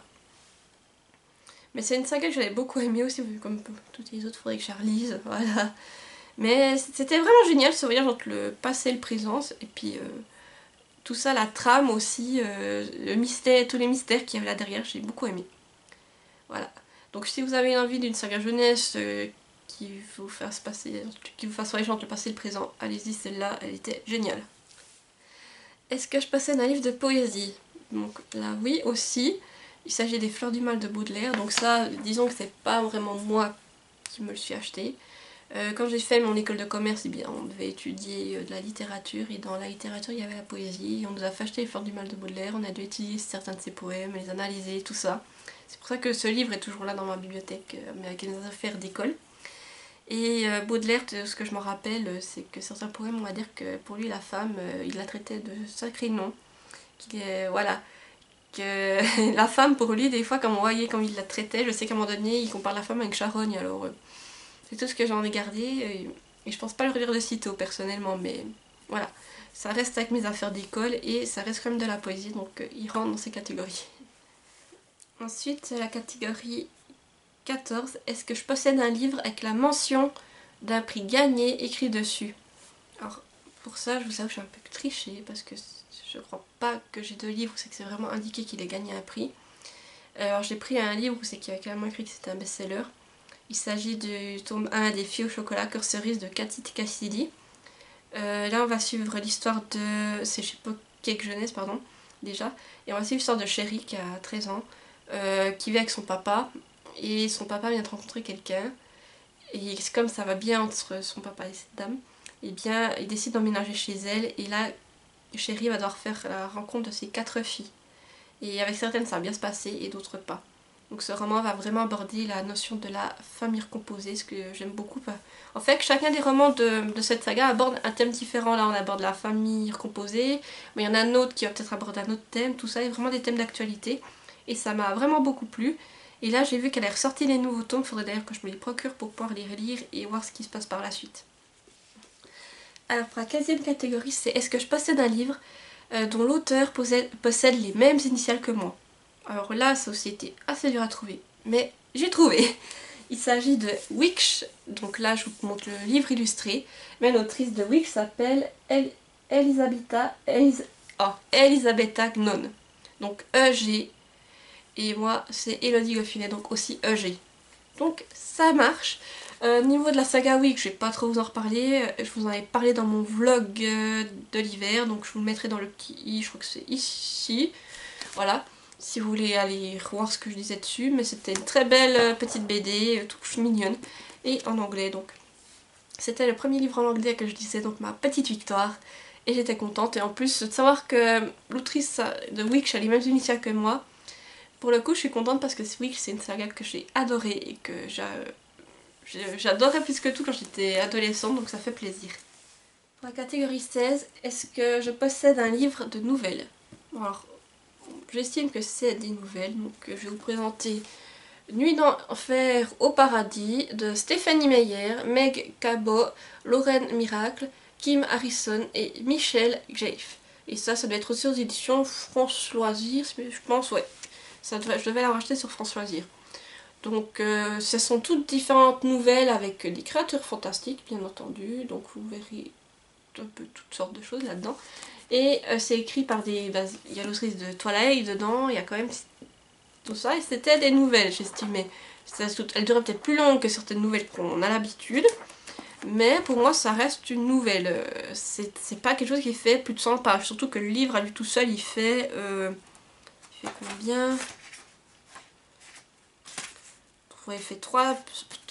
Mais c'est une saga que j'avais beaucoup aimée aussi, comme toutes les autres, il faudrait que je la relise, voilà. Mais c'était vraiment génial ce voyage entre le passé et le présent, et puis tout ça, la trame aussi, le mystère, tous les mystères qu'il y avait là derrière, j'ai beaucoup aimé. Voilà. Donc si vous avez envie d'une saga jeunesse qui vous fasse passer, qui vous fasse voyager entre le passé et le présent, allez-y, celle-là, elle était géniale. Est-ce que je possède un livre de poésie? Donc là, oui, aussi. Il s'agit des Fleurs du Mal de Baudelaire, donc ça, disons que c'est pas vraiment moi qui me le suis acheté. Quand j'ai fait mon école de commerce, eh bien, on devait étudier de la littérature, et dans la littérature il y avait la poésie, on nous a fait acheter les Fleurs du Mal de Baudelaire, on a dû étudier certains de ses poèmes, les analyser, tout ça. C'est pour ça que ce livre est toujours là dans ma bibliothèque, mais avec les affaires d'école. Et Baudelaire, ce que je me rappelle, c'est que certains poèmes, on va dire que pour lui la femme, il la traitait de sacré nom. Voilà, que la femme pour lui, des fois quand on voyait comme il la traitait, je sais qu'à un moment donné il compare la femme avec charogne, alors c'est tout ce que j'en ai gardé, et je pense pas le relire de sitôt personnellement, mais voilà, ça reste avec mes affaires d'école et ça reste quand même de la poésie, donc il rentre dans ces catégories. Ensuite, la catégorie 14, est-ce que je possède un livre avec la mention d'un prix gagné écrit dessus? Alors pour ça, je vous avoue, je suis un peu trichée parce que je crois pas que j'ai de livre où c'est que c'est vraiment indiqué qu'il ait gagné un prix. Alors j'ai pris un livre où c'est qu'il y avait carrément écrit que c'était un best-seller. Il s'agit du tome 1 des Filles au chocolat cœur cerise de Cathy Cassidy. Là on va suivre l'histoire de... c'est chez Pocket Jeunesse, pardon, déjà. Et on va suivre l'histoire de Chérie qui a 13 ans, qui vit avec son papa. Et son papa vient de rencontrer quelqu'un. Et comme ça va bien entre son papa et cette dame, et bien il décide d'emménager chez elle. Et là, Chérie va devoir faire la rencontre de ses 4 filles. Et avec certaines ça va bien se passer et d'autres pas. Donc ce roman va vraiment aborder la notion de la famille recomposée, ce que j'aime beaucoup. En fait, chacun des romans de cette saga aborde un thème différent. Là on aborde la famille recomposée, mais il y en a un autre qui va peut-être aborder un autre thème. Tout ça est vraiment des thèmes d'actualité. Et ça m'a vraiment beaucoup plu. Et là j'ai vu qu'elle est ressortie les nouveaux tomes, il faudrait d'ailleurs que je me les procure pour pouvoir les relire et voir ce qui se passe par la suite. Alors pour la 15e catégorie, c'est est-ce que je possède un livre dont l'auteur possède les mêmes initiales que moi? Alors là, ça aussi été assez dur à trouver, mais j'ai trouvé. Il s'agit de Witch, donc là je vous montre le livre illustré, mais l'autrice de Witch s'appelle Elisabetta Gnon, donc E-G, et moi c'est Elodie Goffinet, donc aussi E-G. Donc ça marche. Niveau de la saga Witch, je vais pas trop vous en reparler, je vous en avais parlé dans mon vlog de l'hiver, donc je vous le mettrai dans le petit i, je crois que c'est ici, voilà, si vous voulez aller voir ce que je disais dessus, mais c'était une très belle petite BD, toute mignonne, et en anglais, donc c'était le premier livre en anglais que je disais, donc ma petite victoire, et j'étais contente, et en plus de savoir que l'autrice de Witch a les mêmes initiales que moi, pour le coup je suis contente parce que Witch c'est une saga que j'ai adorée et que j'adorais plus que tout quand j'étais adolescente, donc ça fait plaisir. Pour la catégorie 16, est-ce que je possède un livre de nouvelles? Alors, j'estime que c'est des nouvelles, donc je vais vous présenter Nuit d'enfer au paradis de Stéphanie Meyer, Meg Cabot, Lauren Miracle, Kim Harrison et Michel Jaffe. Et ça doit être aussi aux éditions France Loisirs, je pense, ouais. Je devais la racheter sur France Loisirs. Donc ce sont toutes différentes nouvelles avec des créatures fantastiques bien entendu, donc vous verrez un peu toutes sortes de choses là-dedans. Et c'est écrit par des... il y a l'autrice de Twilight dedans, il y a quand même tout ça, et c'était des nouvelles j'estimais. Elle durait peut-être plus longue que certaines nouvelles qu'on a l'habitude, mais pour moi ça reste une nouvelle. C'est pas quelque chose qui fait plus de 100 pages, surtout que le livre à lui tout seul il fait combien? Ouais, il fait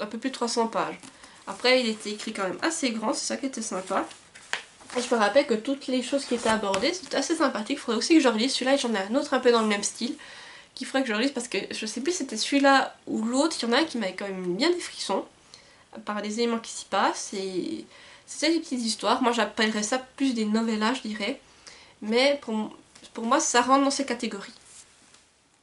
un peu plus de 300 pages. Après, il était écrit quand même assez grand, c'est ça qui était sympa. Et je me rappelle que toutes les choses qui étaient abordées, c'était assez sympathique. Il faudrait aussi que je relise. Celui-là, j'en ai un autre un peu dans le même style, qu'il faudrait que je relise parce que je sais plus si c'était celui-là ou l'autre. Il y en a un qui m'avait quand même bien des frissons, par les éléments qui s'y passent. Et c'était des petites histoires. Moi, j'appellerais ça plus des novellas, je dirais. Mais pour moi, ça rentre dans ces catégories.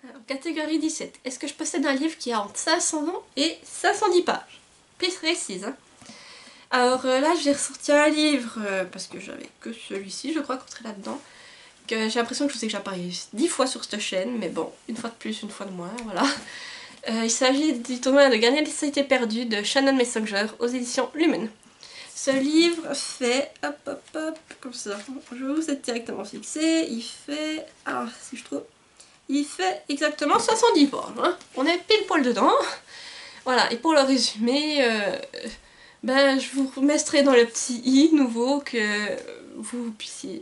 Alors, Catégorie 17. Est-ce que je possède un livre qui a entre 500 ans et 510 pages? Plus précise, hein. Alors là, j'ai ressorti un livre, parce que j'avais que celui-ci, je crois, qu'on là-dedans. Que j'ai l'impression que je vous ai déjà parlé 10 fois sur cette chaîne, mais bon, une fois de plus, une fois de moins, voilà. Il s'agit du tome 1 de Gardiens des Cités Perdues de Shannon Messenger aux éditions Lumen. Ce livre fait, hop hop hop, comme ça, je vais vous être directement fixé, il fait, alors si je trouve, il fait exactement 70 pages, hein. On est pile poil dedans. Voilà, et pour le résumer, ben, je vous mettrai dans le petit i nouveau que vous puissiez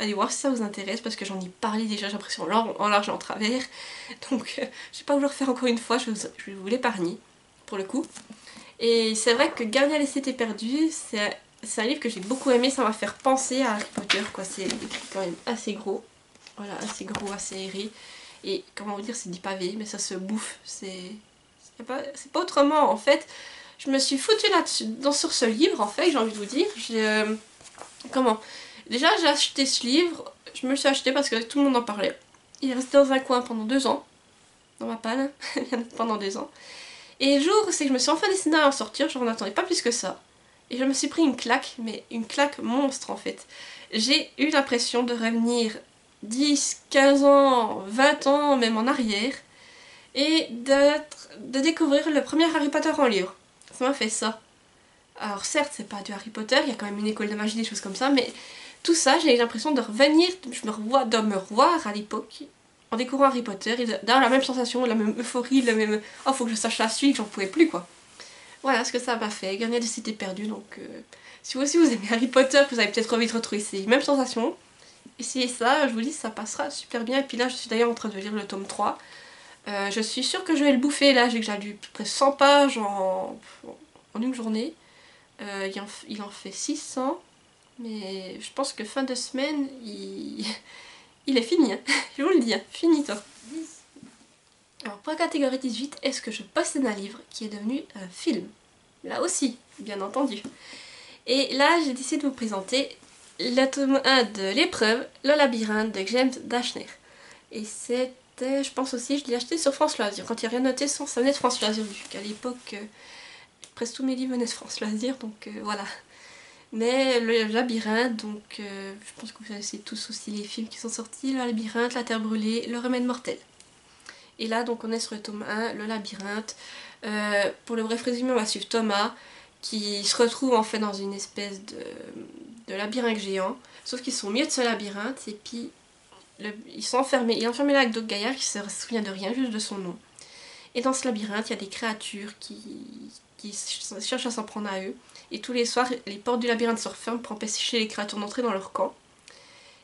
aller voir si ça vous intéresse, parce que j'en ai parlé déjà, j'ai l'impression, en large et en travers. Donc je vais pas vous le refaire encore une fois, je vais vous l'épargner pour le coup. Et c'est vrai que Gardiens des Cités Perdues, c'est un livre que j'ai beaucoup aimé, ça m'a fait penser à Harry Potter, quoi. C'est écrit quand même assez gros, voilà, assez gros, assez aéré. Et comment vous dire, c'est du pavé, mais ça se bouffe, c'est pas autrement en fait. Je me suis foutue là-dessus, sur ce livre en fait, j'ai envie de vous dire. Comment déjà j'ai acheté ce livre, je me le suis acheté parce que tout le monde en parlait. Il est resté dans un coin pendant 2 ans, dans ma palle, pendant 2 ans. Et le jour, c'est que je me suis enfin décidée à en sortir, je n'en attendais pas plus que ça. Et je me suis pris une claque, mais une claque monstre en fait. J'ai eu l'impression de revenir 10, 15 ans, 20 ans, même en arrière, et de découvrir le premier Harry Potter en livre. Ça m'a fait ça. Alors certes, c'est pas du Harry Potter, il y a quand même une école de magie, des choses comme ça, mais tout ça, j'ai eu l'impression de revenir, de me revoir à l'époque, en découvrant Harry Potter, et d'avoir la même sensation, la même euphorie, le même « oh, faut que je sache la suite », j'en pouvais plus quoi. Voilà ce que ça m'a fait, Gardiens des Cités Perdues, donc si vous aussi vous aimez Harry Potter, que vous avez peut-être envie de retrouver ces mêmes sensations, essayez ça, je vous dis, ça passera super bien. Et puis là, je suis d'ailleurs en train de lire le tome 3. Je suis sûre que je vais le bouffer, là, j'ai déjà lu près 100 pages en une journée. Il en fait 600, mais je pense que fin de semaine, il est fini, hein. Je vous le dis, hein. Fini toi. Alors pour la catégorie 18, est-ce que je possède un livre qui est devenu un film? Là aussi, bien entendu. Et là, j'ai décidé de vous présenter le tome 1 de L'épreuve, le labyrinthe de James Dashner. Et c'était, je pense aussi, je l'ai acheté sur France Loisirs. Quand il n'y a rien noté, ça venait de France Loisirs, vu qu'à l'époque, presque tous mes livres venaient de France Loisirs, donc voilà. Mais le labyrinthe, donc je pense que vous connaissez tous aussi les films qui sont sortis, le labyrinthe, la terre brûlée, le remède mortel. Et là, donc on est sur le tome 1, le labyrinthe. Pour le bref résumé, on va suivre Thomas, qui se retrouve en fait dans une espèce de labyrinthe géant, sauf qu'ils sont au milieu de ce labyrinthe, et puis ils sont enfermés. Il est enfermé là avec d'autres gaillards qui se souviennent de rien, juste de son nom. Et dans ce labyrinthe, il y a des créatures qui cherchent à s'en prendre à eux. Et tous les soirs, les portes du labyrinthe se referment pour empêcher les créatures d'entrer dans leur camp.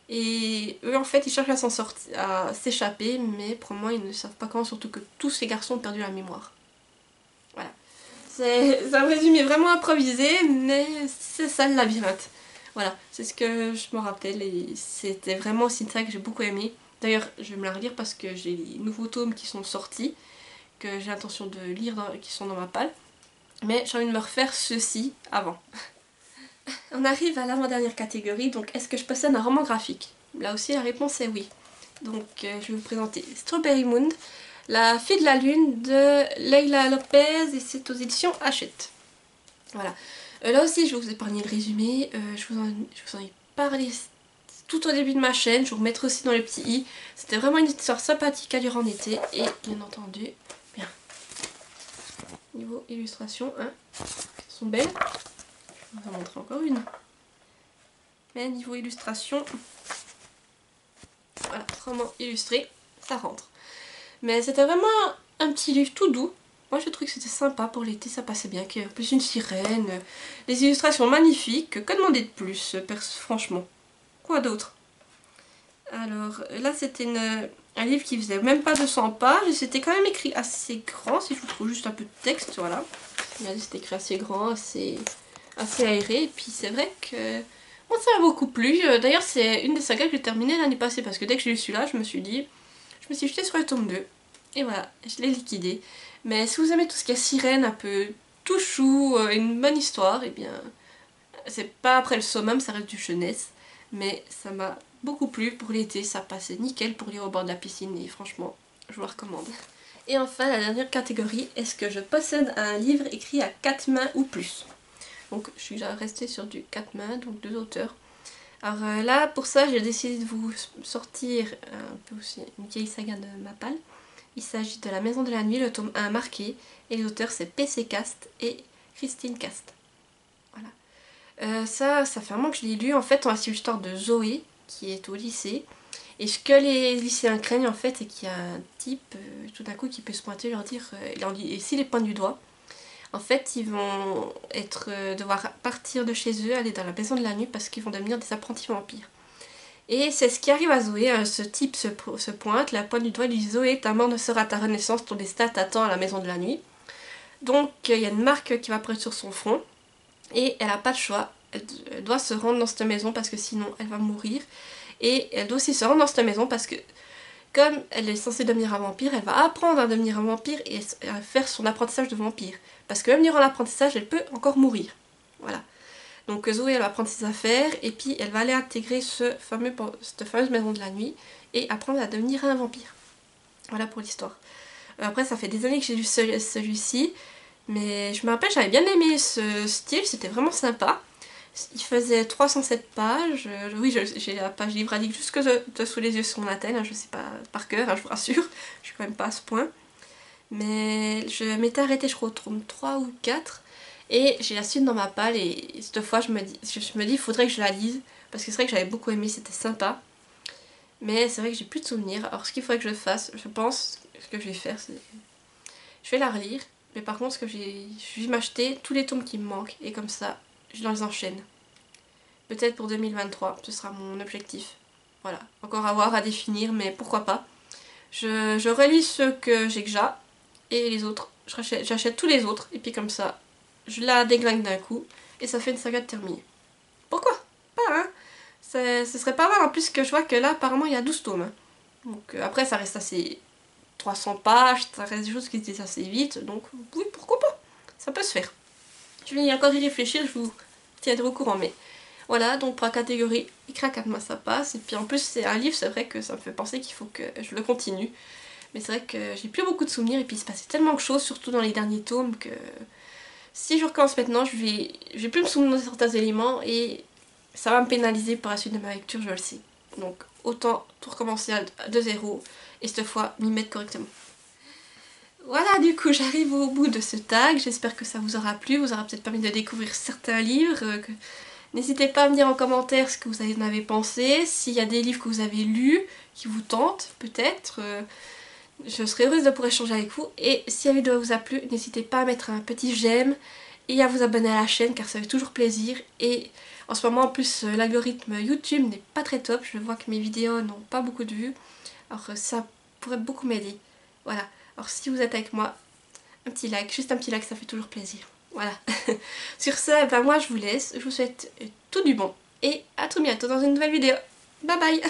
Et eux, en fait, ils cherchent à s'en sortir, à s'échapper, mais pour moi, ils ne savent pas comment, surtout que tous ces garçons ont perdu la mémoire. Voilà. C'est un résumé vraiment improvisé, mais c'est ça le labyrinthe. Voilà, c'est ce que je me rappelle, et c'était vraiment aussi ça que j'ai beaucoup aimé. D'ailleurs, je vais me la relire parce que j'ai les nouveaux tomes qui sont sortis, que j'ai l'intention de lire, qui sont dans ma palle. Mais j'ai envie de me refaire ceci avant. On arrive à l'avant-dernière catégorie, donc est-ce que je possède un roman graphique? Là aussi la réponse est oui. Donc je vais vous présenter Strawberry Moon, La fille de la lune de Leila Lopez, et c'est aux éditions Hachette. Voilà. Là aussi je vais vous épargner le résumé, je vous en ai parlé tout au début de ma chaîne, je vous remettrai aussi dans le petit i. C'était vraiment une histoire sympathique à lire en été, et bien entendu, bien. Niveau illustration, hein, elles sont belles. Je vais vous en montrer encore une. Mais niveau illustration, voilà, vraiment illustré, ça rentre. Mais c'était vraiment un petit livre tout doux. Moi je trouve que c'était sympa pour l'été, ça passait bien. Qu'il y ait plus une sirène, les illustrations magnifiques, que demander de plus, franchement. Quoi d'autre? Alors là c'était un livre qui faisait même pas 200 pages et c'était quand même écrit assez grand, si je vous trouve juste un peu de texte, voilà. Regardez, c'était écrit assez grand, assez aéré, et puis c'est vrai que moi ça m'a beaucoup plu. D'ailleurs c'est une des sagas que j'ai terminées l'année passée, parce que dès que j'ai lu celui-là, je me suis jetée sur le tome 2, et voilà, je l'ai liquidé. Mais si vous aimez tout ce qui est sirène, un peu tout chou, une bonne histoire, et bien c'est pas après le summum, ça reste du jeunesse, mais ça m'a beaucoup plu pour l'été, ça passait nickel pour lire au bord de la piscine, et franchement je vous le recommande. Et enfin la dernière catégorie, est-ce que je possède un livre écrit à 4 mains ou plus? Donc je suis déjà restée sur du 4 mains, donc 2 auteurs. Alors là pour ça j'ai décidé de vous sortir un peu aussi une vieille saga de Mappal. Il s'agit de La Maison de la Nuit, le tome 1 marqué, et les auteurs c'est PC Cast et Christine Cast. Voilà. Ça fait un moment que je l'ai lu. En fait on a suivi l'histoire de Zoé qui est au lycée. Et ce que les lycéens craignent en fait, c'est qu'il y a un type tout d'un coup qui peut se pointer et leur dire, et s'il les pointe du doigt, en fait ils vont devoir partir de chez eux, aller dans la maison de la nuit parce qu'ils vont devenir des apprentis vampires. Et c'est ce qui arrive à Zoé, ce type se pointe, la pointe du doigt, lui dit Zoé, ta mort ne sera ta renaissance, ton destin t'attend à la maison de la nuit. Donc il y a une marque qui va apparaître sur son front et elle n'a pas de choix, elle doit se rendre dans cette maison parce que sinon elle va mourir. Et elle doit aussi se rendre dans cette maison parce que comme elle est censée devenir un vampire, elle va apprendre à devenir un vampire et à faire son apprentissage de vampire. Parce que même durant l'apprentissage, elle peut encore mourir. Voilà. Donc Zoé, elle va prendre ses affaires et puis elle va aller intégrer cette fameuse maison de la nuit et apprendre à devenir un vampire. Voilà pour l'histoire. Après, ça fait des années que j'ai lu celui-ci, mais je me rappelle, j'avais bien aimé ce style, c'était vraiment sympa. Il faisait 307 pages, oui j'ai la page libralique jusque sous les yeux sur mon attel, hein, je sais pas par cœur, hein, je vous rassure, je suis quand même pas à ce point. Mais je m'étais arrêtée je crois au tome 3 ou 4 et j'ai la suite dans ma palle et cette fois je me dis il faudrait que je la lise parce que c'est vrai que j'avais beaucoup aimé, c'était sympa. Mais c'est vrai que j'ai plus de souvenirs, alors ce qu'il faudrait que je fasse, je pense, ce que je vais faire c'est... Je vais la relire, mais par contre je vais m'acheter tous les tomes qui me manquent et comme ça je les enchaîne. Peut-être pour 2023, ce sera mon objectif. Voilà, encore à voir, à définir, mais pourquoi pas. Je relis ceux que j'ai déjà, et les autres, j'achète tous les autres, et puis comme ça, je la déglingue d'un coup, et ça fait une saga de terminée. Pourquoi pas, hein? Ce serait pas mal, en plus que je vois que là, apparemment, il y a 12 tomes. Hein. Donc après, ça reste assez... 300 pages, ça reste des choses qui se disent assez vite, donc oui, pourquoi pas? Ça peut se faire. Je vais encore y réfléchir, je vous tiendrai au courant, mais... Voilà, donc pour la catégorie écrit à 4 mains ça passe, et puis en plus c'est un livre, c'est vrai que ça me fait penser qu'il faut que je le continue. Mais c'est vrai que j'ai plus beaucoup de souvenirs, et puis il se passait tellement de choses, surtout dans les derniers tomes, que si je recommence maintenant, je vais plus me souvenir de certains éléments, et ça va me pénaliser pour la suite de ma lecture, je le sais. Donc autant tout recommencer de zéro, et cette fois m'y mettre correctement. Voilà, du coup j'arrive au bout de ce tag, j'espère que ça vous aura plu, vous aura peut-être permis de découvrir certains livres, N'hésitez pas à me dire en commentaire ce que vous en avez pensé, s'il y a des livres que vous avez lus, qui vous tentent peut-être. Je serai heureuse de pouvoir échanger avec vous. Et si la vidéo vous a plu, n'hésitez pas à mettre un petit j'aime et à vous abonner à la chaîne car ça fait toujours plaisir. Et en ce moment en plus l'algorithme YouTube n'est pas très top, je vois que mes vidéos n'ont pas beaucoup de vues. Alors ça pourrait beaucoup m'aider. Voilà, alors si vous êtes avec moi, un petit like, juste un petit like, ça fait toujours plaisir. Voilà. Sur ce, ben moi je vous laisse, je vous souhaite tout du bon et à tout bientôt dans une nouvelle vidéo. Bye bye.